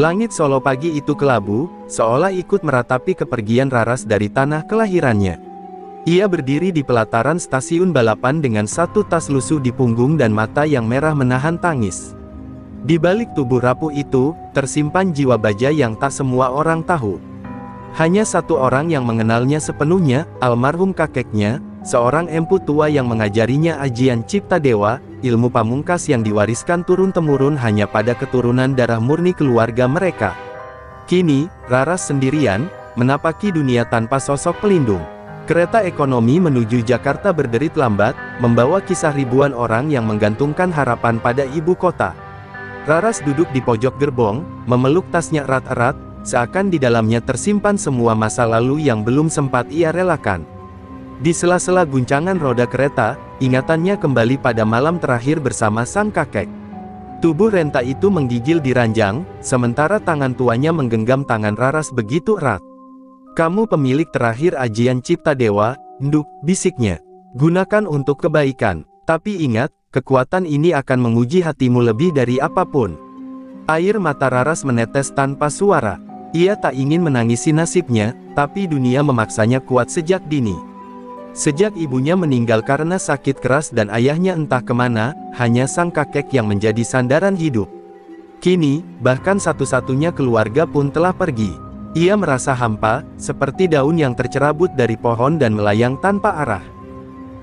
Langit Solo pagi itu kelabu, seolah ikut meratapi kepergian Raras dari tanah kelahirannya. Ia berdiri di pelataran stasiun balapan dengan satu tas lusuh di punggung dan mata yang merah menahan tangis. Di balik tubuh rapuh itu, tersimpan jiwa baja yang tak semua orang tahu. Hanya satu orang yang mengenalnya sepenuhnya, almarhum kakeknya, seorang empu tua yang mengajarinya ajian cipta dewa, ilmu pamungkas yang diwariskan turun-temurun hanya pada keturunan darah murni keluarga mereka. Kini, Raras sendirian, menapaki dunia tanpa sosok pelindung. Kereta ekonomi menuju Jakarta berderit lambat, membawa kisah ribuan orang yang menggantungkan harapan pada ibu kota. Raras duduk di pojok gerbong, memeluk tasnya erat-erat, seakan di dalamnya tersimpan semua masa lalu yang belum sempat ia relakan. Di sela-sela guncangan roda kereta, ingatannya kembali pada malam terakhir bersama sang kakek. Tubuh renta itu menggigil di ranjang, sementara tangan tuanya menggenggam tangan Raras begitu erat. "Kamu pemilik terakhir ajian cipta dewa, Nduk," bisiknya. "Gunakan untuk kebaikan. Tapi ingat, kekuatan ini akan menguji hatimu lebih dari apapun." Air mata Raras menetes tanpa suara. Ia tak ingin menangisi nasibnya, tapi dunia memaksanya kuat sejak dini. Sejak ibunya meninggal karena sakit keras dan ayahnya entah kemana, hanya sang kakek yang menjadi sandaran hidup. Kini, bahkan satu-satunya keluarga pun telah pergi. Ia merasa hampa, seperti daun yang tercerabut dari pohon dan melayang tanpa arah.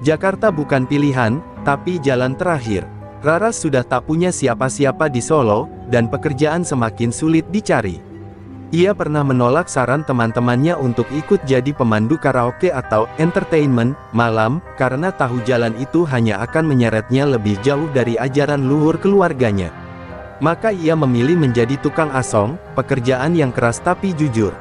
Jakarta bukan pilihan, tapi jalan terakhir. Raras sudah tak punya siapa-siapa di Solo, dan pekerjaan semakin sulit dicari. Ia pernah menolak saran teman-temannya untuk ikut jadi pemandu karaoke atau entertainment malam, karena tahu jalan itu hanya akan menyeretnya lebih jauh dari ajaran luhur keluarganya. Maka ia memilih menjadi tukang asong, pekerjaan yang keras tapi jujur.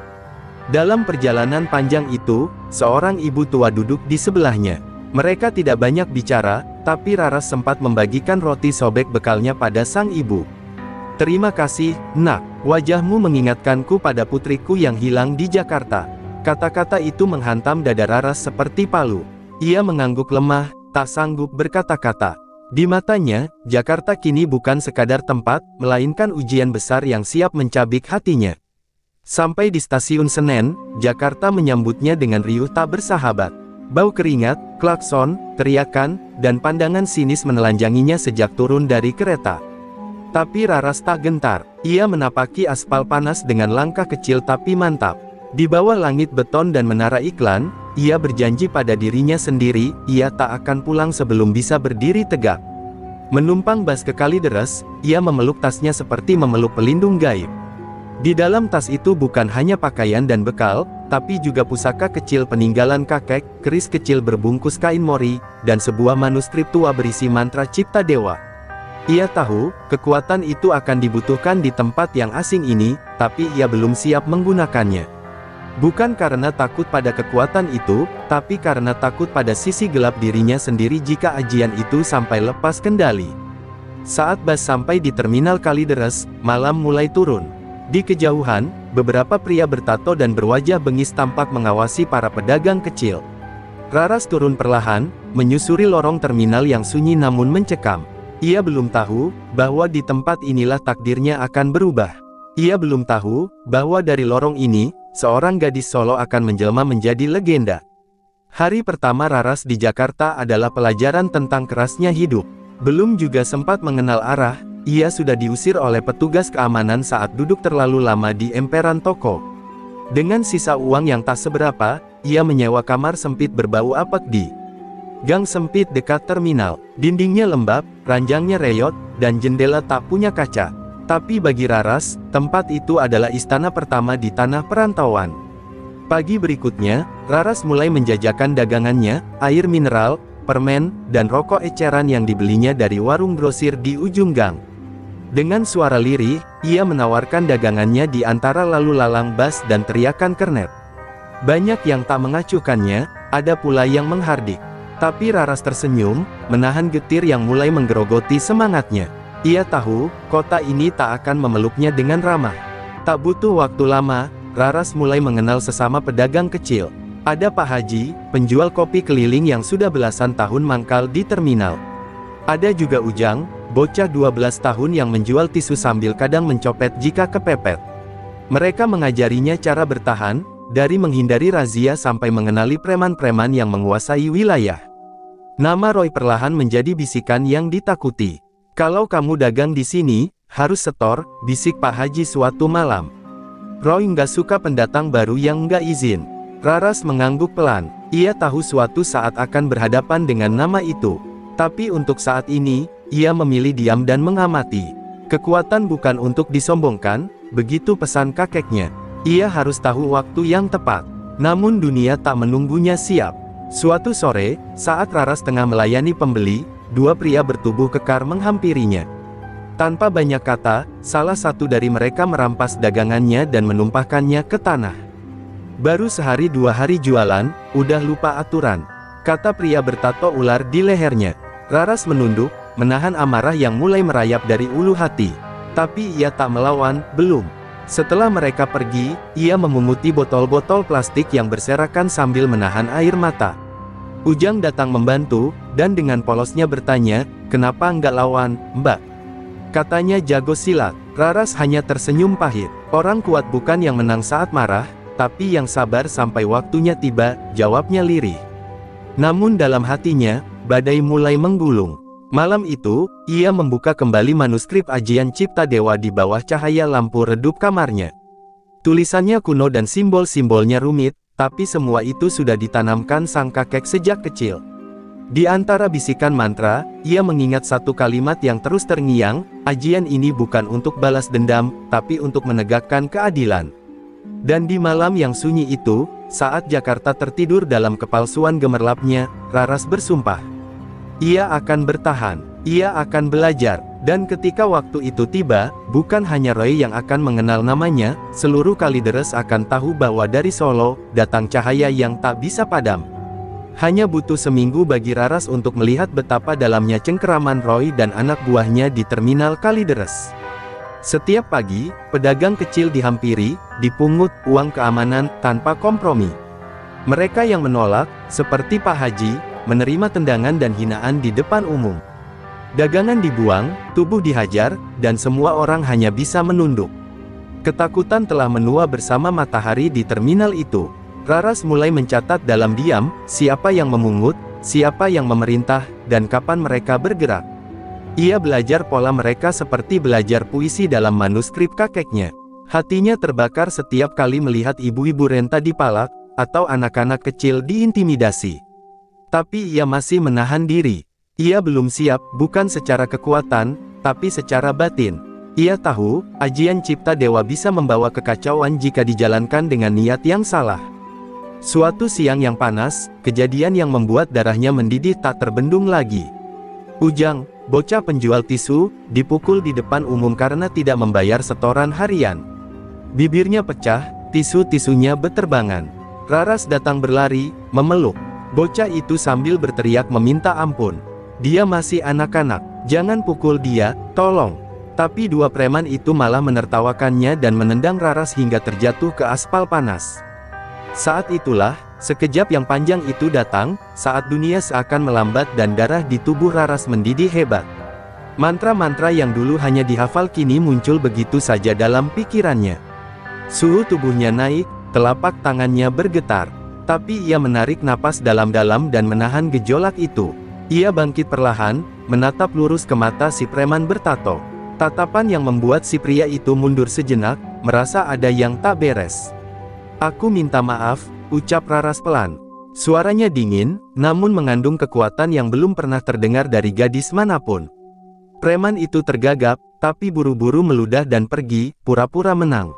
Dalam perjalanan panjang itu, seorang ibu tua duduk di sebelahnya. Mereka tidak banyak bicara, tapi Raras sempat membagikan roti sobek bekalnya pada sang ibu. "Terima kasih, Nak. Wajahmu mengingatkanku pada putriku yang hilang di Jakarta." Kata-kata itu menghantam dada Raras seperti palu. Ia mengangguk lemah, tak sanggup berkata-kata. Di matanya, Jakarta kini bukan sekadar tempat, melainkan ujian besar yang siap mencabik hatinya. Sampai di stasiun Senen, Jakarta menyambutnya dengan riuh tak bersahabat. Bau keringat, klakson, teriakan, dan pandangan sinis menelanjanginya sejak turun dari kereta. Tapi Raras tak gentar. Ia menapaki aspal panas dengan langkah kecil tapi mantap. Di bawah langit beton dan menara iklan, ia berjanji pada dirinya sendiri, ia tak akan pulang sebelum bisa berdiri tegak. Menumpang bas ke Kalideres, ia memeluk tasnya seperti memeluk pelindung gaib. Di dalam tas itu bukan hanya pakaian dan bekal, tapi juga pusaka kecil peninggalan kakek, keris kecil berbungkus kain mori, dan sebuah manuskrip tua berisi mantra cipta dewa. Ia tahu, kekuatan itu akan dibutuhkan di tempat yang asing ini, tapi ia belum siap menggunakannya. Bukan karena takut pada kekuatan itu, tapi karena takut pada sisi gelap dirinya sendiri jika ajian itu sampai lepas kendali. Saat bas sampai di terminal Kalideres, malam mulai turun. Di kejauhan, beberapa pria bertato dan berwajah bengis tampak mengawasi para pedagang kecil. Raras turun perlahan, menyusuri lorong terminal yang sunyi namun mencekam. Ia belum tahu, bahwa di tempat inilah takdirnya akan berubah. Ia belum tahu, bahwa dari lorong ini, seorang gadis Solo akan menjelma menjadi legenda. Hari pertama Raras di Jakarta adalah pelajaran tentang kerasnya hidup. Belum juga sempat mengenal arah, ia sudah diusir oleh petugas keamanan saat duduk terlalu lama di emperan toko. Dengan sisa uang yang tak seberapa, ia menyewa kamar sempit berbau apek di gang sempit dekat terminal. Dindingnya lembab, ranjangnya reyot, dan jendela tak punya kaca. Tapi bagi Raras, tempat itu adalah istana pertama di tanah perantauan. Pagi berikutnya, Raras mulai menjajakan dagangannya, air mineral, permen, dan rokok eceran yang dibelinya dari warung grosir di ujung gang. Dengan suara lirih, ia menawarkan dagangannya di antara lalu lalang bas dan teriakan kernet. Banyak yang tak mengacuhkannya, ada pula yang menghardik. Tapi Raras tersenyum, menahan getir yang mulai menggerogoti semangatnya. Ia tahu, kota ini tak akan memeluknya dengan ramah. Tak butuh waktu lama, Raras mulai mengenal sesama pedagang kecil. Ada Pak Haji, penjual kopi keliling yang sudah belasan tahun mangkal di terminal. Ada juga Ujang, bocah 12 tahun yang menjual tisu sambil kadang mencopet jika kepepet. Mereka mengajarinya cara bertahan, dari menghindari razia sampai mengenali preman-preman yang menguasai wilayah. Nama Roy perlahan menjadi bisikan yang ditakuti. "Kalau kamu dagang di sini, harus setor," bisik Pak Haji suatu malam. Roy nggak suka pendatang baru yang nggak izin. Raras mengangguk pelan. Ia tahu suatu saat akan berhadapan dengan nama itu. Tapi untuk saat ini, ia memilih diam dan mengamati. Kekuatan bukan untuk disombongkan, begitu pesan kakeknya. Ia harus tahu waktu yang tepat. Namun dunia tak menunggunya siap. Suatu sore, saat Raras tengah melayani pembeli, dua pria bertubuh kekar menghampirinya. Tanpa banyak kata, salah satu dari mereka merampas dagangannya dan menumpahkannya ke tanah. "Baru sehari dua hari jualan, udah lupa aturan," kata pria bertato ular di lehernya. Raras menunduk, menahan amarah yang mulai merayap dari ulu hati. Tapi ia tak melawan, belum. Setelah mereka pergi, ia memunguti botol-botol plastik yang berserakan sambil menahan air mata. Ujang datang membantu, dan dengan polosnya bertanya, "Kenapa nggak lawan, Mbak?" Katanya jago silat. Raras hanya tersenyum pahit. Orang kuat bukan yang menang saat marah, tapi yang sabar sampai waktunya tiba, jawabnya lirih. Namun dalam hatinya, badai mulai menggulung. Malam itu, ia membuka kembali manuskrip Ajian Cipta Dewa di bawah cahaya lampu redup kamarnya. Tulisannya kuno dan simbol-simbolnya rumit, tapi semua itu sudah ditanamkan sang kakek sejak kecil. Di antara bisikan mantra, ia mengingat satu kalimat yang terus terngiang, "Ajian ini bukan untuk balas dendam, tapi untuk menegakkan keadilan." Dan di malam yang sunyi itu, saat Jakarta tertidur dalam kepalsuan gemerlapnya, Raras bersumpah. Ia akan bertahan, ia akan belajar, dan ketika waktu itu tiba, bukan hanya Roy yang akan mengenal namanya, seluruh Kalideres akan tahu bahwa dari Solo, datang cahaya yang tak bisa padam. Hanya butuh seminggu bagi Raras untuk melihat betapa dalamnya cengkeraman Roy dan anak buahnya di terminal Kalideres. Setiap pagi, pedagang kecil dihampiri, dipungut uang keamanan tanpa kompromi. Mereka yang menolak, seperti Pak Haji, menerima tendangan dan hinaan di depan umum. Dagangan dibuang, tubuh dihajar, dan semua orang hanya bisa menunduk. Ketakutan telah menua bersama matahari di terminal itu. Raras mulai mencatat dalam diam, siapa yang memungut, siapa yang memerintah, dan kapan mereka bergerak. Ia belajar pola mereka seperti belajar puisi dalam manuskrip kakeknya. Hatinya terbakar setiap kali melihat ibu-ibu renta dipalak, atau anak-anak kecil diintimidasi. Tapi ia masih menahan diri. Ia belum siap, bukan secara kekuatan, tapi secara batin. Ia tahu, Ajian Cipta Dewa bisa membawa kekacauan jika dijalankan dengan niat yang salah. Suatu siang yang panas, kejadian yang membuat darahnya mendidih tak terbendung lagi. Ujang, bocah penjual tisu, dipukul di depan umum karena tidak membayar setoran harian. Bibirnya pecah, tisu-tisunya beterbangan. Raras datang berlari, memeluk bocah itu sambil berteriak meminta ampun. "Dia masih anak-anak, jangan pukul dia, tolong." Tapi dua preman itu malah menertawakannya dan menendang Raras hingga terjatuh ke aspal panas. Saat itulah, sekejap yang panjang itu datang, saat dunia seakan melambat dan darah di tubuh Raras mendidih hebat. Mantra-mantra yang dulu hanya dihafal kini muncul begitu saja dalam pikirannya. Suhu tubuhnya naik, telapak tangannya bergetar. Tapi ia menarik napas dalam-dalam dan menahan gejolak itu. Ia bangkit perlahan, menatap lurus ke mata si preman bertato. Tatapan yang membuat si pria itu mundur sejenak, merasa ada yang tak beres. "Aku minta maaf," ucap Raras pelan. Suaranya dingin, namun mengandung kekuatan yang belum pernah terdengar dari gadis manapun. Preman itu tergagap, tapi buru-buru meludah dan pergi, pura-pura menang.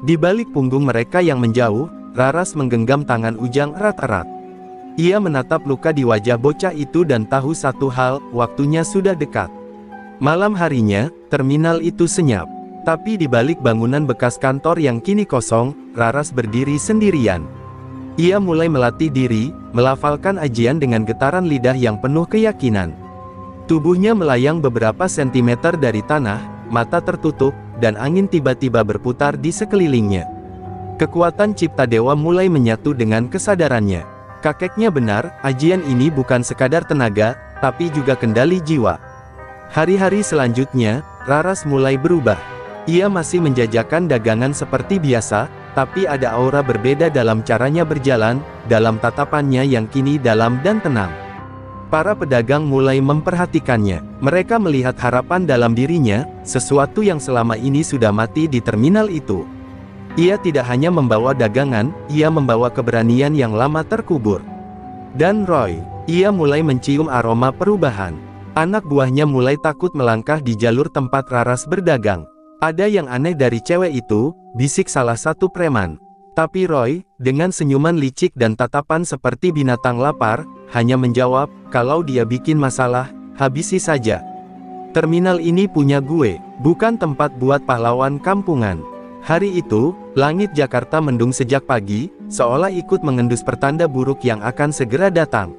Di balik punggung mereka yang menjauh, Raras menggenggam tangan Ujang erat-erat. Ia menatap luka di wajah bocah itu dan tahu satu hal, waktunya sudah dekat. Malam harinya, terminal itu senyap. Tapi di balik bangunan bekas kantor yang kini kosong, Raras berdiri sendirian. Ia mulai melatih diri, melafalkan ajian dengan getaran lidah yang penuh keyakinan. Tubuhnya melayang beberapa sentimeter dari tanah, mata tertutup, dan angin tiba-tiba berputar di sekelilingnya. Kekuatan Cipta Dewa mulai menyatu dengan kesadarannya. Kakeknya benar, ajian ini bukan sekadar tenaga, tapi juga kendali jiwa. Hari-hari selanjutnya, Raras mulai berubah. Ia masih menjajakan dagangan seperti biasa, tapi ada aura berbeda dalam caranya berjalan, dalam tatapannya yang kini dalam dan tenang. Para pedagang mulai memperhatikannya. Mereka melihat harapan dalam dirinya, sesuatu yang selama ini sudah mati di terminal itu. Ia tidak hanya membawa dagangan, ia membawa keberanian yang lama terkubur. Dan Roy, ia mulai mencium aroma perubahan. Anak buahnya mulai takut melangkah di jalur tempat Raras berdagang. Ada yang aneh dari cewek itu, bisik salah satu preman. Tapi Roy, dengan senyuman licik dan tatapan seperti binatang lapar, hanya menjawab, kalau dia bikin masalah, habisi saja. Terminal ini punya gue, bukan tempat buat pahlawan kampungan. Hari itu, langit Jakarta mendung sejak pagi, seolah ikut mengendus pertanda buruk yang akan segera datang.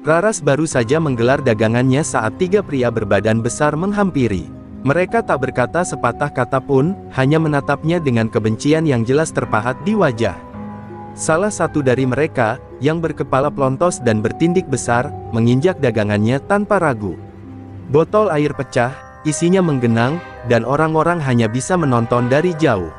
Raras baru saja menggelar dagangannya saat tiga pria berbadan besar menghampiri. Mereka tak berkata sepatah kata pun, hanya menatapnya dengan kebencian yang jelas terpahat di wajah. Salah satu dari mereka, yang berkepala plontos dan bertindik besar, menginjak dagangannya tanpa ragu. Botol air pecah, isinya menggenang, dan orang-orang hanya bisa menonton dari jauh.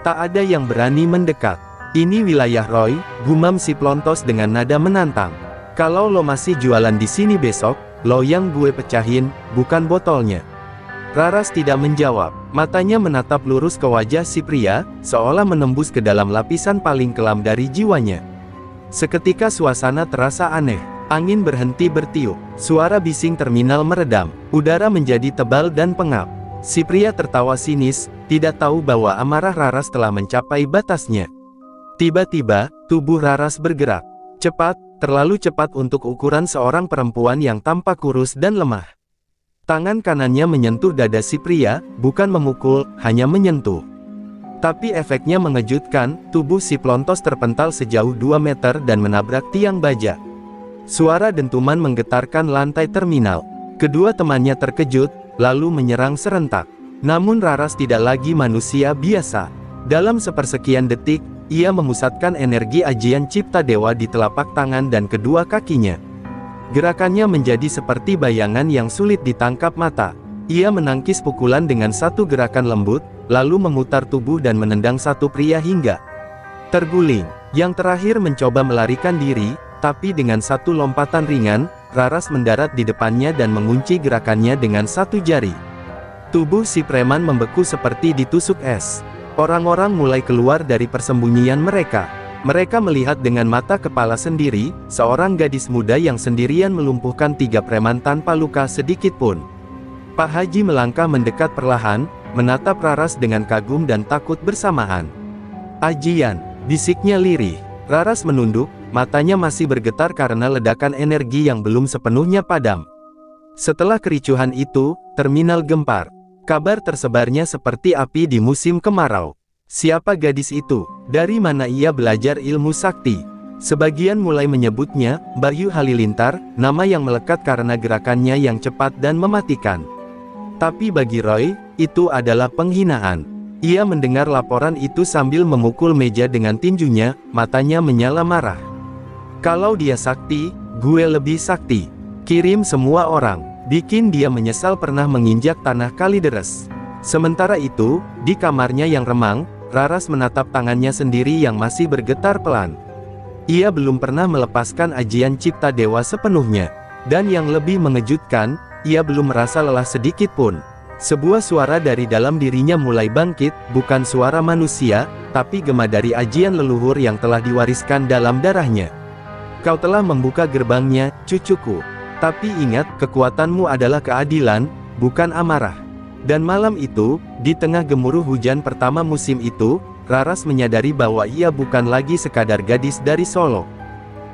Tak ada yang berani mendekat. Ini wilayah Roy, gumam si plontos dengan nada menantang. Kalau lo masih jualan di sini besok, lo yang gue pecahin, bukan botolnya. Raras tidak menjawab, matanya menatap lurus ke wajah si pria, seolah menembus ke dalam lapisan paling kelam dari jiwanya. Seketika suasana terasa aneh, angin berhenti bertiup, suara bising terminal meredam, udara menjadi tebal dan pengap. Si pria tertawa sinis, tidak tahu bahwa amarah Raras telah mencapai batasnya. Tiba-tiba, tubuh Raras bergerak. Cepat, terlalu cepat untuk ukuran seorang perempuan yang tampak kurus dan lemah. Tangan kanannya menyentuh dada si pria, bukan memukul, hanya menyentuh. Tapi efeknya mengejutkan, tubuh si plontos terpental sejauh 2 meter dan menabrak tiang baja. Suara dentuman menggetarkan lantai terminal. Kedua temannya terkejut, lalu menyerang serentak. Namun Raras tidak lagi manusia biasa. Dalam sepersekian detik, ia memusatkan energi ajian cipta dewa di telapak tangan dan kedua kakinya. Gerakannya menjadi seperti bayangan yang sulit ditangkap mata. Ia menangkis pukulan dengan satu gerakan lembut, lalu memutar tubuh dan menendang satu pria hingga terguling. Yang terakhir mencoba melarikan diri, tapi dengan satu lompatan ringan, Raras mendarat di depannya dan mengunci gerakannya dengan satu jari. Tubuh si preman membeku seperti ditusuk es. Orang-orang mulai keluar dari persembunyian mereka. Mereka melihat dengan mata kepala sendiri, seorang gadis muda yang sendirian melumpuhkan 3 preman tanpa luka sedikit pun. Pak Haji melangkah mendekat perlahan, menatap Raras dengan kagum dan takut bersamaan. "Ajian," bisiknya lirih. Raras menunduk, matanya masih bergetar karena ledakan energi yang belum sepenuhnya padam. Setelah kericuhan itu, terminal gempar. Kabar tersebarnya seperti api di musim kemarau. Siapa gadis itu? Dari mana ia belajar ilmu sakti? Sebagian mulai menyebutnya Bayu Halilintar, nama yang melekat karena gerakannya yang cepat dan mematikan. Tapi bagi Roy, itu adalah penghinaan. Ia mendengar laporan itu sambil memukul meja dengan tinjunya, matanya menyala marah. "Kalau dia sakti, gue lebih sakti. Kirim semua orang." Bikin dia menyesal pernah menginjak tanah Kalideres. Sementara itu, di kamarnya yang remang, Raras menatap tangannya sendiri yang masih bergetar pelan. Ia belum pernah melepaskan ajian cipta dewa sepenuhnya. Dan yang lebih mengejutkan, ia belum merasa lelah sedikit pun. Sebuah suara dari dalam dirinya mulai bangkit, bukan suara manusia, tapi gema dari ajian leluhur yang telah diwariskan dalam darahnya. "Kau telah membuka gerbangnya, cucuku. Tapi ingat, kekuatanmu adalah keadilan, bukan amarah." Dan malam itu, di tengah gemuruh hujan pertama musim itu, Raras menyadari bahwa ia bukan lagi sekadar gadis dari Solo.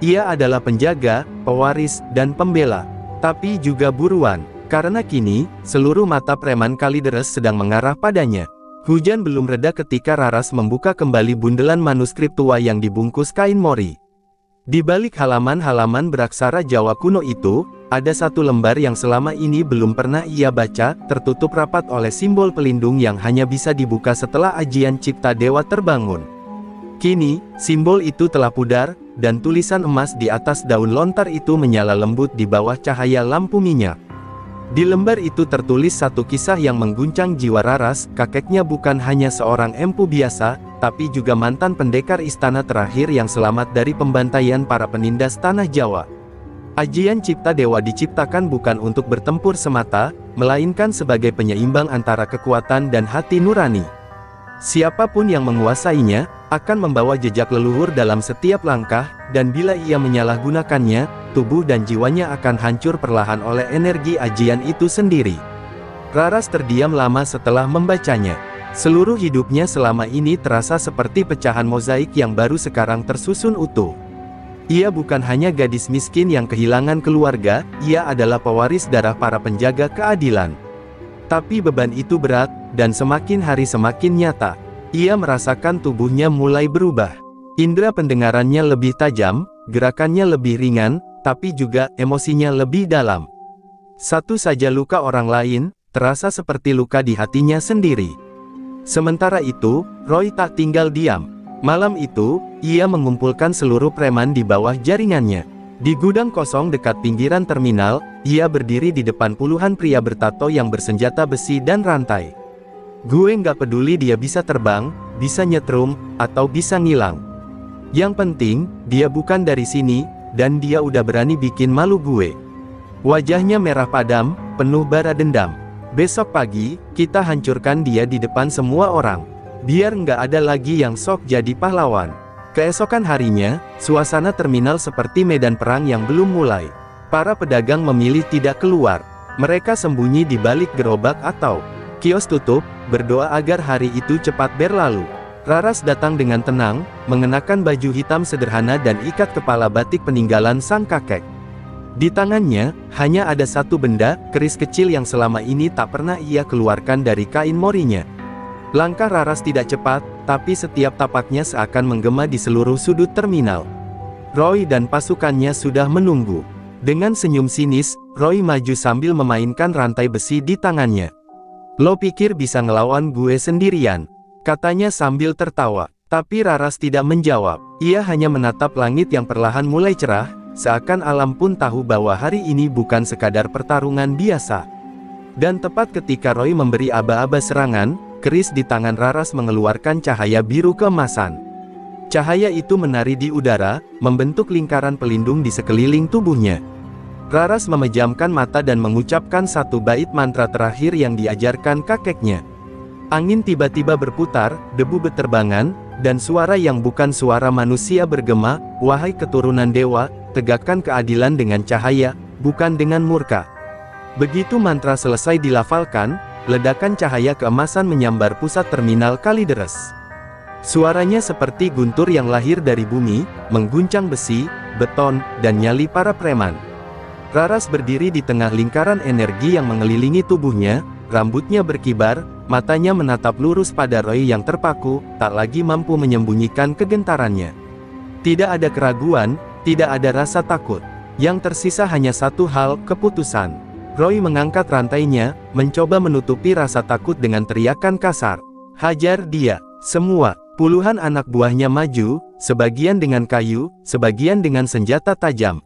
Ia adalah penjaga, pewaris, dan pembela. Tapi juga buruan, karena kini, seluruh mata preman Kalideres sedang mengarah padanya. Hujan belum reda ketika Raras membuka kembali bundelan manuskrip tua yang dibungkus kain mori. Di balik halaman-halaman beraksara Jawa kuno itu, ada satu lembar yang selama ini belum pernah ia baca, tertutup rapat oleh simbol pelindung yang hanya bisa dibuka setelah ajian cipta dewa terbangun. Kini, simbol itu telah pudar, dan tulisan emas di atas daun lontar itu menyala lembut di bawah cahaya lampu minyak. Di lembar itu tertulis satu kisah yang mengguncang jiwa Raras. Kakeknya bukan hanya seorang empu biasa, tapi juga mantan pendekar istana terakhir yang selamat dari pembantaian para penindas tanah Jawa. Ajian Cipta Dewa diciptakan bukan untuk bertempur semata, melainkan sebagai penyeimbang antara kekuatan dan hati nurani. Siapapun yang menguasainya, akan membawa jejak leluhur dalam setiap langkah, dan bila ia menyalahgunakannya, tubuh dan jiwanya akan hancur perlahan oleh energi ajian itu sendiri. Raras terdiam lama setelah membacanya. Seluruh hidupnya selama ini terasa seperti pecahan mozaik yang baru sekarang tersusun utuh. Ia bukan hanya gadis miskin yang kehilangan keluarga, ia adalah pewaris darah para penjaga keadilan. Tapi beban itu berat, dan semakin hari semakin nyata. Ia merasakan tubuhnya mulai berubah. Indera pendengarannya lebih tajam, gerakannya lebih ringan, tapi juga emosinya lebih dalam. Satu saja luka orang lain, terasa seperti luka di hatinya sendiri. Sementara itu, Roy tak tinggal diam. Malam itu, ia mengumpulkan seluruh preman di bawah jaringannya. Di gudang kosong dekat pinggiran terminal, ia berdiri di depan puluhan pria bertato yang bersenjata besi dan rantai. Gue nggak peduli dia bisa terbang, bisa nyetrum, atau bisa ngilang. Yang penting, dia bukan dari sini, dan dia udah berani bikin malu gue. Wajahnya merah padam, penuh bara dendam. Besok pagi, kita hancurkan dia di depan semua orang. Biar nggak ada lagi yang sok jadi pahlawan. Keesokan harinya, suasana terminal seperti medan perang yang belum mulai. Para pedagang memilih tidak keluar. Mereka sembunyi di balik gerobak atau kios tutup, berdoa agar hari itu cepat berlalu. Raras datang dengan tenang, mengenakan baju hitam sederhana dan ikat kepala batik peninggalan sang kakek. Di tangannya, hanya ada satu benda, keris kecil yang selama ini tak pernah ia keluarkan dari kain morinya. Langkah Raras tidak cepat, tapi setiap tapaknya seakan menggema di seluruh sudut terminal. Roy dan pasukannya sudah menunggu. Dengan senyum sinis, Roy maju sambil memainkan rantai besi di tangannya. "Lo pikir bisa ngelawan gue sendirian?" katanya sambil tertawa. Tapi Raras tidak menjawab. Ia hanya menatap langit yang perlahan mulai cerah, seakan alam pun tahu bahwa hari ini bukan sekadar pertarungan biasa. Dan tepat ketika Roy memberi aba-aba serangan, keris di tangan Raras mengeluarkan cahaya biru keemasan. Cahaya itu menari di udara, membentuk lingkaran pelindung di sekeliling tubuhnya. Raras memejamkan mata dan mengucapkan satu bait mantra terakhir yang diajarkan kakeknya. Angin tiba-tiba berputar, debu berterbangan, dan suara yang bukan suara manusia bergema, "Wahai keturunan dewa, tegakkan keadilan dengan cahaya, bukan dengan murka." Begitu mantra selesai dilafalkan, ledakan cahaya keemasan menyambar pusat terminal Kalideres. Suaranya seperti guntur yang lahir dari bumi, mengguncang besi, beton, dan nyali para preman. Raras berdiri di tengah lingkaran energi yang mengelilingi tubuhnya, rambutnya berkibar, matanya menatap lurus pada Roy yang terpaku, tak lagi mampu menyembunyikan kegentarannya. Tidak ada keraguan, tidak ada rasa takut. Yang tersisa hanya satu hal, keputusan. Roy mengangkat rantainya, mencoba menutupi rasa takut dengan teriakan kasar. "Hajar dia!" Semua, puluhan anak buahnya maju, sebagian dengan kayu, sebagian dengan senjata tajam.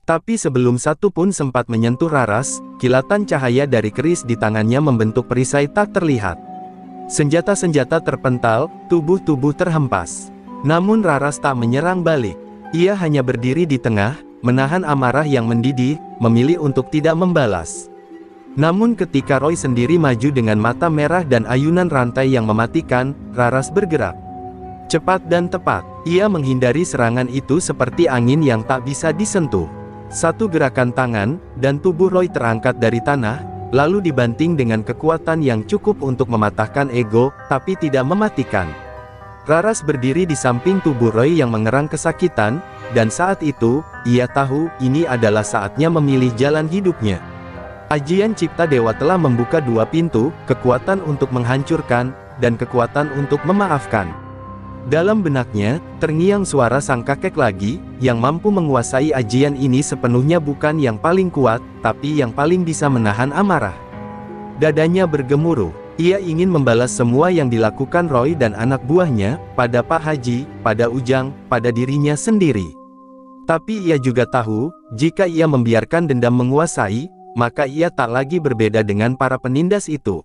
Tapi sebelum satu pun sempat menyentuh Raras, kilatan cahaya dari keris di tangannya membentuk perisai tak terlihat. Senjata-senjata terpental, tubuh-tubuh terhempas. Namun Raras tak menyerang balik. Ia hanya berdiri di tengah, menahan amarah yang mendidih, memilih untuk tidak membalas. Namun ketika Roy sendiri maju dengan mata merah dan ayunan rantai yang mematikan, Raras bergerak. Cepat dan tepat, ia menghindari serangan itu seperti angin yang tak bisa disentuh. Satu gerakan tangan, dan tubuh Roy terangkat dari tanah, lalu dibanting dengan kekuatan yang cukup untuk mematahkan ego, tapi tidak mematikan. Raras berdiri di samping tubuh Roy yang mengerang kesakitan, dan saat itu, ia tahu, ini adalah saatnya memilih jalan hidupnya. Ajian Cipta Dewa telah membuka dua pintu, kekuatan untuk menghancurkan, dan kekuatan untuk memaafkan. Dalam benaknya, terngiang suara sang kakek lagi, yang mampu menguasai ajian ini sepenuhnya bukan yang paling kuat, tapi yang paling bisa menahan amarah. Dadanya bergemuruh. Ia ingin membalas semua yang dilakukan Roy dan anak buahnya, pada Pak Haji, pada Ujang, pada dirinya sendiri. Tapi ia juga tahu, jika ia membiarkan dendam menguasai, maka ia tak lagi berbeda dengan para penindas itu.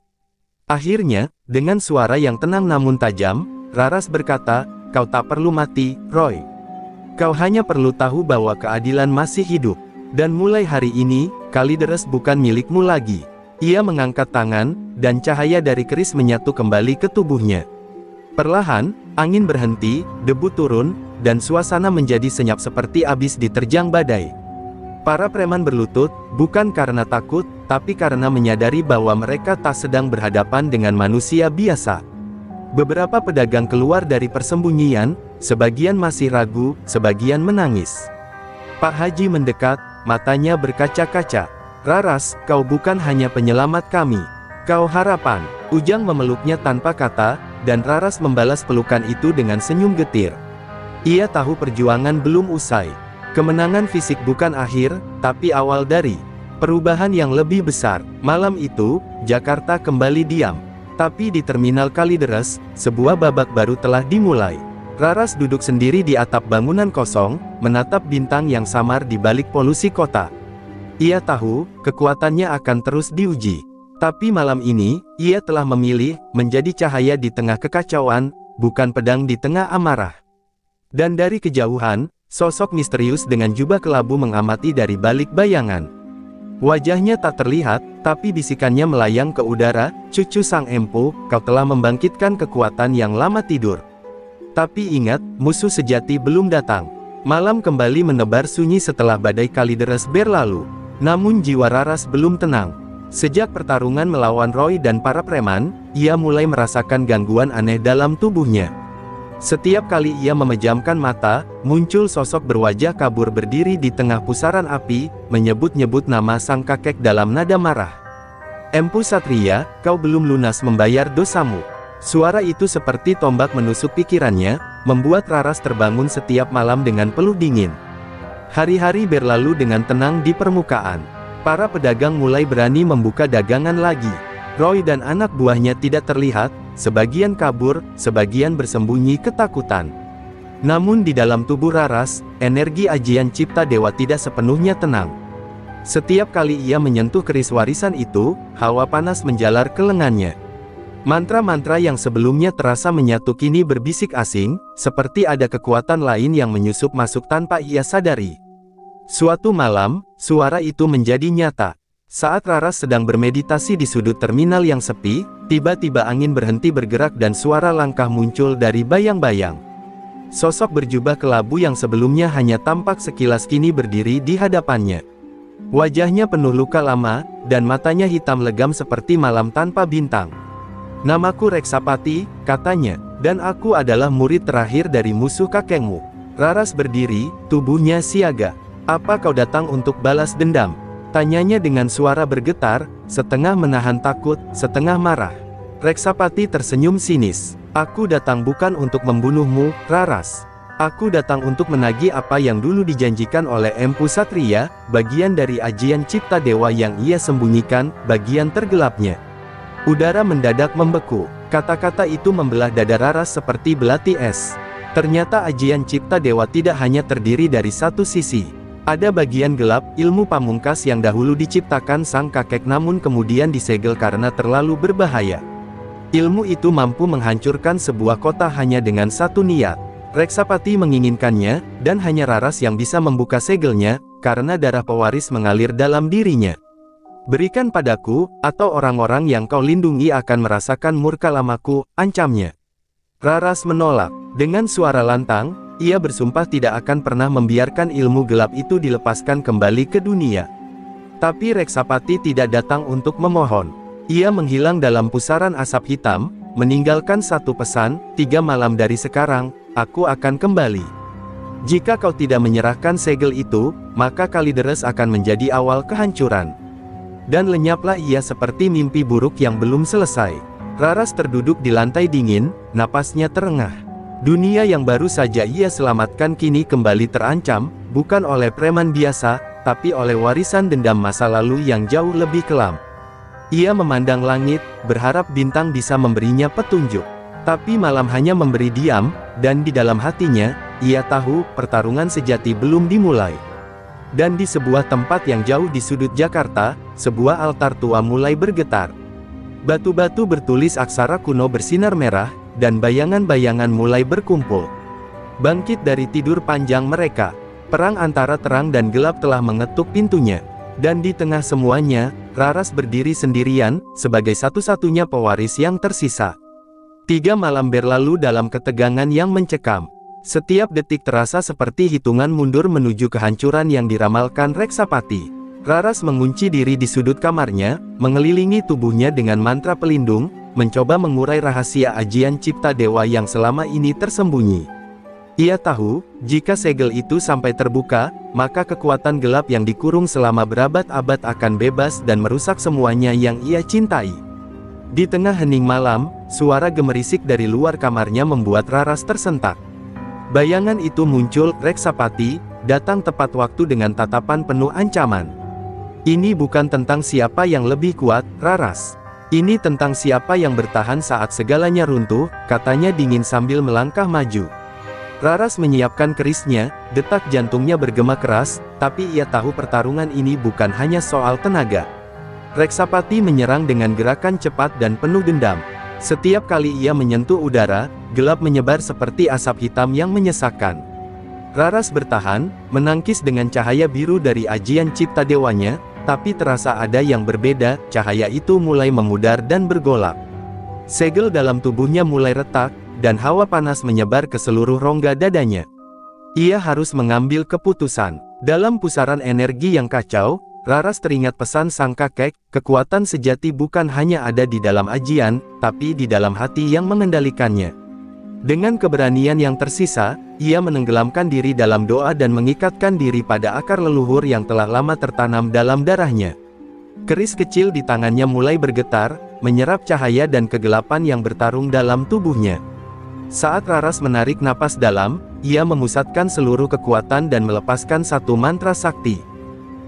Akhirnya, dengan suara yang tenang namun tajam, Raras berkata, "Kau tak perlu mati, Roy. Kau hanya perlu tahu bahwa keadilan masih hidup. Dan mulai hari ini, Kalideres bukan milikmu lagi." Ia mengangkat tangan, dan cahaya dari keris menyatu kembali ke tubuhnya. Perlahan, angin berhenti, debu turun, dan suasana menjadi senyap seperti habis diterjang badai. Para preman berlutut, bukan karena takut, tapi karena menyadari bahwa mereka tak sedang berhadapan dengan manusia biasa. Beberapa pedagang keluar dari persembunyian, sebagian masih ragu, sebagian menangis. Pak Haji mendekat, matanya berkaca-kaca. "Raras, kau bukan hanya penyelamat kami. Kau harapan." Ujang memeluknya tanpa kata, dan Raras membalas pelukan itu dengan senyum getir. Ia tahu perjuangan belum usai. Kemenangan fisik bukan akhir, tapi awal dari perubahan yang lebih besar. Malam itu, Jakarta kembali diam. Tapi di Terminal Kalideres, sebuah babak baru telah dimulai. Raras duduk sendiri di atap bangunan kosong, menatap bintang yang samar di balik polusi kota. Ia tahu, kekuatannya akan terus diuji. Tapi malam ini, ia telah memilih menjadi cahaya di tengah kekacauan, bukan pedang di tengah amarah. Dan dari kejauhan, sosok misterius dengan jubah kelabu mengamati dari balik bayangan. Wajahnya tak terlihat, tapi bisikannya melayang ke udara, "Cucu Sang Empu, kau telah membangkitkan kekuatan yang lama tidur. Tapi ingat, musuh sejati belum datang." Malam kembali menebar sunyi setelah badai Kalideres berlalu. Namun jiwa Raras belum tenang. Sejak pertarungan melawan Roy dan para preman, ia mulai merasakan gangguan aneh dalam tubuhnya. Setiap kali ia memejamkan mata, muncul sosok berwajah kabur berdiri di tengah pusaran api, menyebut-nyebut nama sang kakek dalam nada marah. "Empu Satria, kau belum lunas membayar dosamu." Suara itu seperti tombak menusuk pikirannya, membuat Raras terbangun setiap malam dengan peluh dingin. Hari-hari berlalu dengan tenang di permukaan. Para pedagang mulai berani membuka dagangan lagi. Roy dan anak buahnya tidak terlihat, sebagian kabur, sebagian bersembunyi ketakutan. Namun di dalam tubuh Raras, energi ajian cipta dewa tidak sepenuhnya tenang. Setiap kali ia menyentuh keris warisan itu, hawa panas menjalar ke lengannya. Mantra-mantra yang sebelumnya terasa menyatu kini berbisik asing, seperti ada kekuatan lain yang menyusup masuk tanpa ia sadari. Suatu malam, suara itu menjadi nyata. Saat Raras sedang bermeditasi di sudut terminal yang sepi, tiba-tiba angin berhenti bergerak dan suara langkah muncul dari bayang-bayang. Sosok berjubah kelabu yang sebelumnya hanya tampak sekilas kini berdiri di hadapannya. Wajahnya penuh luka lama, dan matanya hitam legam seperti malam tanpa bintang. "Namaku Reksapati," katanya, "dan aku adalah murid terakhir dari musuh kakekmu." Raras berdiri, tubuhnya siaga. "Apa kau datang untuk balas dendam?" tanyanya dengan suara bergetar, setengah menahan takut, setengah marah. Reksapati tersenyum sinis. "Aku datang bukan untuk membunuhmu, Raras. Aku datang untuk menagih apa yang dulu dijanjikan oleh Empu Satria, bagian dari ajian cipta dewa yang ia sembunyikan, bagian tergelapnya." Udara mendadak membeku. Kata-kata itu membelah dada Raras seperti belati es. Ternyata ajian cipta dewa tidak hanya terdiri dari satu sisi. Ada bagian gelap, ilmu pamungkas yang dahulu diciptakan sang kakek namun kemudian disegel karena terlalu berbahaya. Ilmu itu mampu menghancurkan sebuah kota hanya dengan satu niat. Reksapati menginginkannya, dan hanya Raras yang bisa membuka segelnya, karena darah pewaris mengalir dalam dirinya. "Berikan padaku, atau orang-orang yang kau lindungi akan merasakan murka lamaku," ancamnya. Raras menolak. Dengan suara lantang, ia bersumpah tidak akan pernah membiarkan ilmu gelap itu dilepaskan kembali ke dunia. Tapi Reksapati tidak datang untuk memohon. Ia menghilang dalam pusaran asap hitam, meninggalkan satu pesan, 3 malam dari sekarang, aku akan kembali. Jika kau tidak menyerahkan segel itu, maka Kalideres akan menjadi awal kehancuran. Dan lenyaplah ia seperti mimpi buruk yang belum selesai. Raras terduduk di lantai dingin, napasnya terengah. Dunia yang baru saja ia selamatkan kini kembali terancam, bukan oleh preman biasa, tapi oleh warisan dendam masa lalu yang jauh lebih kelam. Ia memandang langit, berharap bintang bisa memberinya petunjuk. Tapi malam hanya memberi diam, dan di dalam hatinya, ia tahu pertarungan sejati belum dimulai. Dan di sebuah tempat yang jauh di sudut Jakarta, sebuah altar tua mulai bergetar. Batu-batu bertulis aksara kuno bersinar merah, dan bayangan-bayangan mulai berkumpul. Bangkit dari tidur panjang mereka, perang antara terang dan gelap telah mengetuk pintunya. Dan di tengah semuanya, Raras berdiri sendirian, sebagai satu-satunya pewaris yang tersisa. 3 malam berlalu dalam ketegangan yang mencekam. Setiap detik terasa seperti hitungan mundur menuju kehancuran yang diramalkan Reksapati. Raras mengunci diri di sudut kamarnya, mengelilingi tubuhnya dengan mantra pelindung, mencoba mengurai rahasia ajian cipta dewa yang selama ini tersembunyi. Ia tahu, jika segel itu sampai terbuka, maka kekuatan gelap yang dikurung selama berabad-abad akan bebas dan merusak semuanya yang ia cintai. Di tengah hening malam, suara gemerisik dari luar kamarnya membuat Raras tersentak. Bayangan itu muncul, Reksapati, datang tepat waktu dengan tatapan penuh ancaman. Ini bukan tentang siapa yang lebih kuat, Raras. Ini tentang siapa yang bertahan saat segalanya runtuh, katanya dingin sambil melangkah maju. Raras menyiapkan kerisnya, detak jantungnya bergema keras, tapi ia tahu pertarungan ini bukan hanya soal tenaga. Reksapati menyerang dengan gerakan cepat dan penuh dendam. Setiap kali ia menyentuh udara, gelap menyebar seperti asap hitam yang menyesakkan. Raras bertahan, menangkis dengan cahaya biru dari ajian cipta dewanya, tapi terasa ada yang berbeda, cahaya itu mulai memudar dan bergolak. Segel dalam tubuhnya mulai retak, dan hawa panas menyebar ke seluruh rongga dadanya. Ia harus mengambil keputusan. Dalam pusaran energi yang kacau, Raras teringat pesan sang kakek, kekuatan sejati bukan hanya ada di dalam ajian, tapi di dalam hati yang mengendalikannya. Dengan keberanian yang tersisa, ia menenggelamkan diri dalam doa dan mengikatkan diri pada akar leluhur yang telah lama tertanam dalam darahnya. Keris kecil di tangannya mulai bergetar, menyerap cahaya dan kegelapan yang bertarung dalam tubuhnya. Saat Raras menarik napas dalam, ia memusatkan seluruh kekuatan dan melepaskan satu mantra sakti.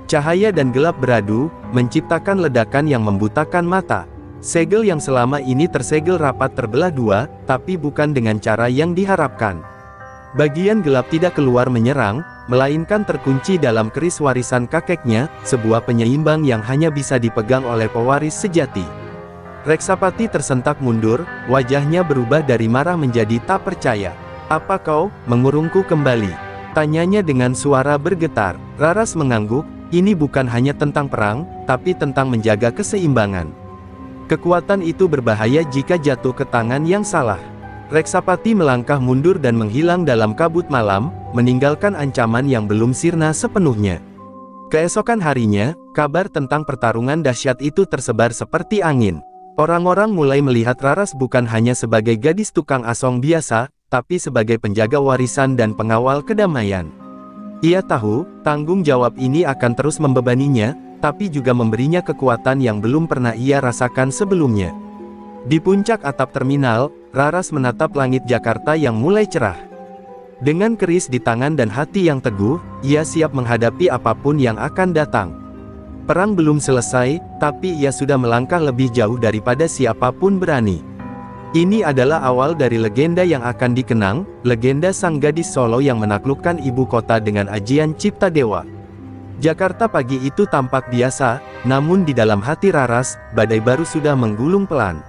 Cahaya dan gelap beradu, menciptakan ledakan yang membutakan mata. Segel yang selama ini tersegel rapat terbelah dua, tapi bukan dengan cara yang diharapkan. Bagian gelap tidak keluar menyerang, melainkan terkunci dalam keris warisan kakeknya, sebuah penyeimbang yang hanya bisa dipegang oleh pewaris sejati. Reksapati tersentak mundur, wajahnya berubah dari marah menjadi tak percaya. "Apa kau mengurungku kembali?" tanyanya dengan suara bergetar. Raras mengangguk, ini bukan hanya tentang perang, tapi tentang menjaga keseimbangan. Kekuatan itu berbahaya jika jatuh ke tangan yang salah. Reksapati melangkah mundur dan menghilang dalam kabut malam, meninggalkan ancaman yang belum sirna sepenuhnya. Keesokan harinya, kabar tentang pertarungan dahsyat itu tersebar seperti angin. Orang-orang mulai melihat Raras bukan hanya sebagai gadis tukang asong biasa, tapi sebagai penjaga warisan dan pengawal kedamaian. Ia tahu, tanggung jawab ini akan terus membebaninya, tapi juga memberinya kekuatan yang belum pernah ia rasakan sebelumnya. Di puncak atap terminal, Raras menatap langit Jakarta yang mulai cerah. Dengan keris di tangan dan hati yang teguh, ia siap menghadapi apapun yang akan datang. Perang belum selesai, tapi ia sudah melangkah lebih jauh daripada siapapun berani. Ini adalah awal dari legenda yang akan dikenang, legenda sang gadis Solo yang menaklukkan ibu kota dengan ajian cipta dewa. Jakarta pagi itu tampak biasa, namun di dalam hati Raras, badai baru sudah menggulung pelan.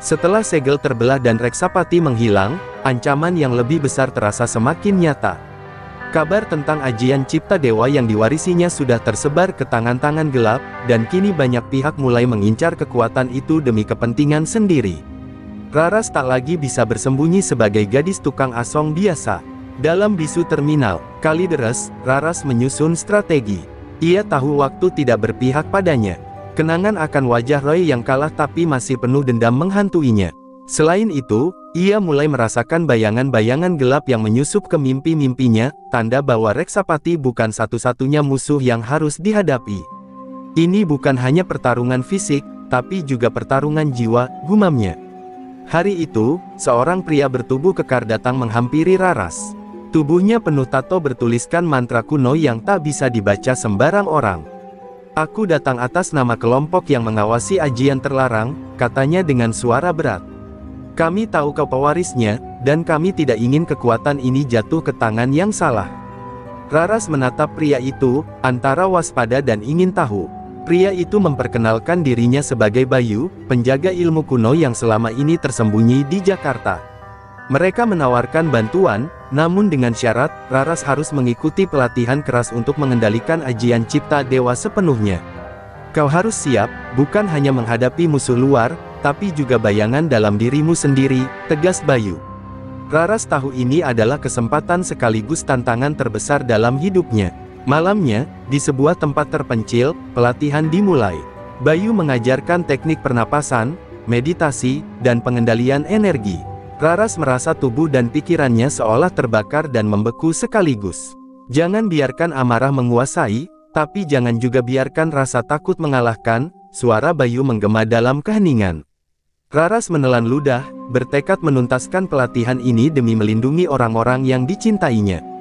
Setelah segel terbelah dan Reksapati menghilang, ancaman yang lebih besar terasa semakin nyata. Kabar tentang ajian cipta dewa yang diwarisinya sudah tersebar ke tangan-tangan gelap, dan kini banyak pihak mulai mengincar kekuatan itu demi kepentingan sendiri. Raras tak lagi bisa bersembunyi sebagai gadis tukang asong biasa. Dalam bisu terminal, Kalideres, Raras menyusun strategi. Ia tahu waktu tidak berpihak padanya. Kenangan akan wajah Roy yang kalah tapi masih penuh dendam menghantuinya. Selain itu, ia mulai merasakan bayangan-bayangan gelap yang menyusup ke mimpi-mimpinya, tanda bahwa Reksapati bukan satu-satunya musuh yang harus dihadapi. Ini bukan hanya pertarungan fisik, tapi juga pertarungan jiwa, gumamnya. Hari itu, seorang pria bertubuh kekar datang menghampiri Raras. Tubuhnya penuh tato bertuliskan mantra kuno yang tak bisa dibaca sembarang orang. "Aku datang atas nama kelompok yang mengawasi ajian terlarang," katanya dengan suara berat. "Kami tahu kau pewarisnya, dan kami tidak ingin kekuatan ini jatuh ke tangan yang salah." Raras menatap pria itu, antara waspada dan ingin tahu. Pria itu memperkenalkan dirinya sebagai Bayu, penjaga ilmu kuno yang selama ini tersembunyi di Jakarta. Mereka menawarkan bantuan, namun dengan syarat, Raras harus mengikuti pelatihan keras untuk mengendalikan ajian cipta dewa sepenuhnya. Kau harus siap, bukan hanya menghadapi musuh luar, tapi juga bayangan dalam dirimu sendiri, tegas Bayu. Raras tahu ini adalah kesempatan sekaligus tantangan terbesar dalam hidupnya. Malamnya, di sebuah tempat terpencil, pelatihan dimulai. Bayu mengajarkan teknik pernapasan, meditasi, dan pengendalian energi. Raras merasa tubuh dan pikirannya seolah terbakar dan membeku sekaligus. Jangan biarkan amarah menguasai, tapi jangan juga biarkan rasa takut mengalahkan, suara Bayu menggema dalam keheningan. Raras menelan ludah, bertekad menuntaskan pelatihan ini demi melindungi orang-orang yang dicintainya.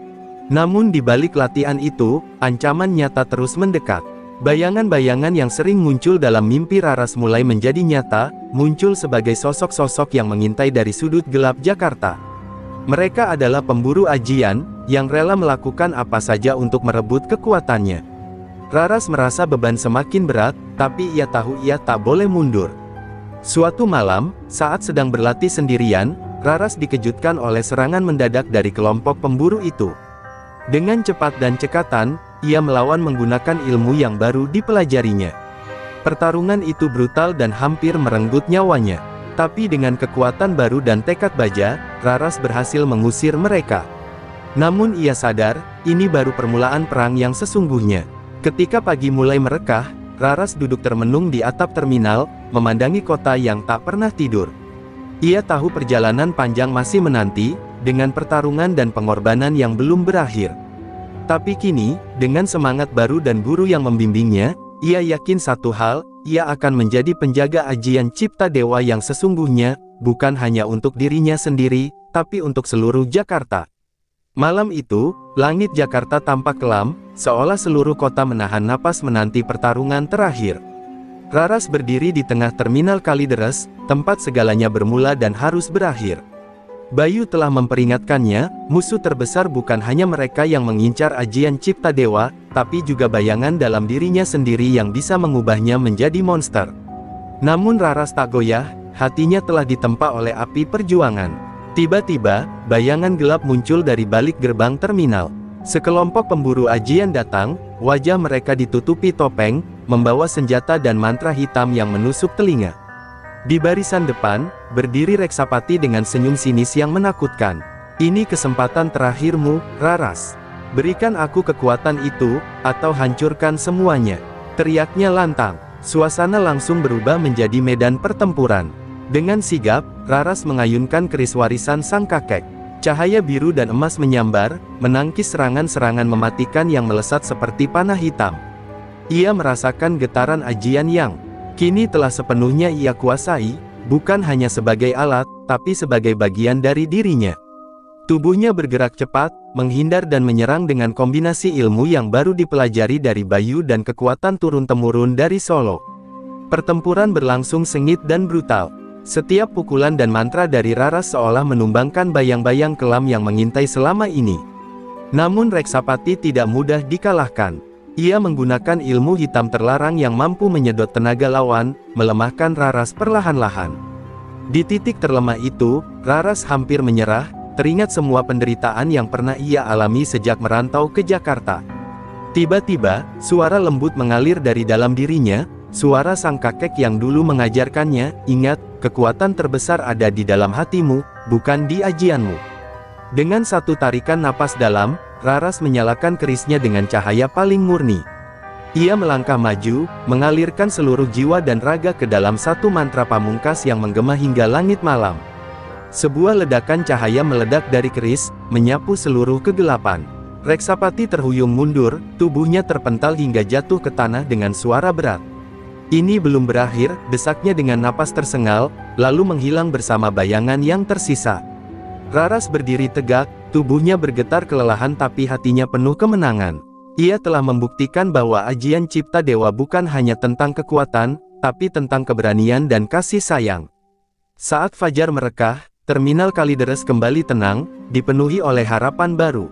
Namun di balik latihan itu, ancaman nyata terus mendekat. Bayangan-bayangan yang sering muncul dalam mimpi Raras mulai menjadi nyata, muncul sebagai sosok-sosok yang mengintai dari sudut gelap Jakarta. Mereka adalah pemburu ajian, yang rela melakukan apa saja untuk merebut kekuatannya. Raras merasa beban semakin berat, tapi ia tahu ia tak boleh mundur. Suatu malam, saat sedang berlatih sendirian, Raras dikejutkan oleh serangan mendadak dari kelompok pemburu itu. Dengan cepat dan cekatan, ia melawan menggunakan ilmu yang baru dipelajarinya. Pertarungan itu brutal dan hampir merenggut nyawanya. Tapi dengan kekuatan baru dan tekad baja, Raras berhasil mengusir mereka. Namun ia sadar, ini baru permulaan perang yang sesungguhnya. Ketika pagi mulai merekah, Raras duduk termenung di atap terminal, memandangi kota yang tak pernah tidur. Ia tahu perjalanan panjang masih menanti, dengan pertarungan dan pengorbanan yang belum berakhir. Tapi kini, dengan semangat baru dan guru yang membimbingnya, ia yakin satu hal, ia akan menjadi penjaga ajian cipta dewa yang sesungguhnya, bukan hanya untuk dirinya sendiri, tapi untuk seluruh Jakarta. Malam itu, langit Jakarta tampak kelam, seolah seluruh kota menahan napas menanti pertarungan terakhir. Raras berdiri di tengah terminal Kalideres, tempat segalanya bermula dan harus berakhir. Bayu telah memperingatkannya, musuh terbesar bukan hanya mereka yang mengincar ajian cipta dewa, tapi juga bayangan dalam dirinya sendiri yang bisa mengubahnya menjadi monster. Namun Raras tak goyah, hatinya telah ditempa oleh api perjuangan. Tiba-tiba, bayangan gelap muncul dari balik gerbang terminal. Sekelompok pemburu ajian datang, wajah mereka ditutupi topeng, membawa senjata dan mantra hitam yang menusuk telinga. Di barisan depan, berdiri Reksapati dengan senyum sinis yang menakutkan. Ini kesempatan terakhirmu, Raras. Berikan aku kekuatan itu, atau hancurkan semuanya. Teriaknya lantang. Suasana langsung berubah menjadi medan pertempuran. Dengan sigap, Raras mengayunkan keris warisan sang kakek. Cahaya biru dan emas menyambar, menangkis serangan-serangan mematikan yang melesat seperti panah hitam. Ia merasakan getaran ajian yang kini telah sepenuhnya ia kuasai, bukan hanya sebagai alat, tapi sebagai bagian dari dirinya. Tubuhnya bergerak cepat, menghindar dan menyerang dengan kombinasi ilmu yang baru dipelajari dari Bayu dan kekuatan turun-temurun dari Solo. Pertempuran berlangsung sengit dan brutal. Setiap pukulan dan mantra dari Raras seolah menumbangkan bayang-bayang kelam yang mengintai selama ini. Namun Reksapati tidak mudah dikalahkan. Ia menggunakan ilmu hitam terlarang yang mampu menyedot tenaga lawan, melemahkan Raras perlahan-lahan. Di titik terlemah itu, Raras hampir menyerah, teringat semua penderitaan yang pernah ia alami sejak merantau ke Jakarta. Tiba-tiba, suara lembut mengalir dari dalam dirinya, suara sang kakek yang dulu mengajarkannya, ingat, kekuatan terbesar ada di dalam hatimu, bukan di ajianmu. Dengan satu tarikan napas dalam, Raras menyalakan kerisnya dengan cahaya paling murni. Ia melangkah maju, mengalirkan seluruh jiwa dan raga ke dalam satu mantra pamungkas yang menggema hingga langit malam. Sebuah ledakan cahaya meledak dari keris, menyapu seluruh kegelapan. Reksapati terhuyung mundur, tubuhnya terpental hingga jatuh ke tanah dengan suara berat. Ini belum berakhir, desaknya dengan napas tersengal, lalu menghilang bersama bayangan yang tersisa. Raras berdiri tegak, tubuhnya bergetar kelelahan tapi hatinya penuh kemenangan. Ia telah membuktikan bahwa ajian cipta dewa bukan hanya tentang kekuatan, tapi tentang keberanian dan kasih sayang. Saat fajar merekah, terminal Kalideres kembali tenang, dipenuhi oleh harapan baru.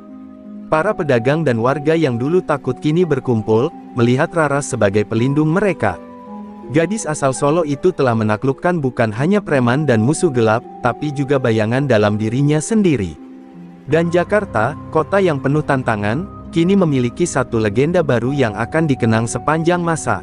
Para pedagang dan warga yang dulu takut kini berkumpul, melihat Raras sebagai pelindung mereka. Gadis asal Solo itu telah menaklukkan bukan hanya preman dan musuh gelap, tapi juga bayangan dalam dirinya sendiri. Dan Jakarta, kota yang penuh tantangan, kini memiliki satu legenda baru yang akan dikenang sepanjang masa.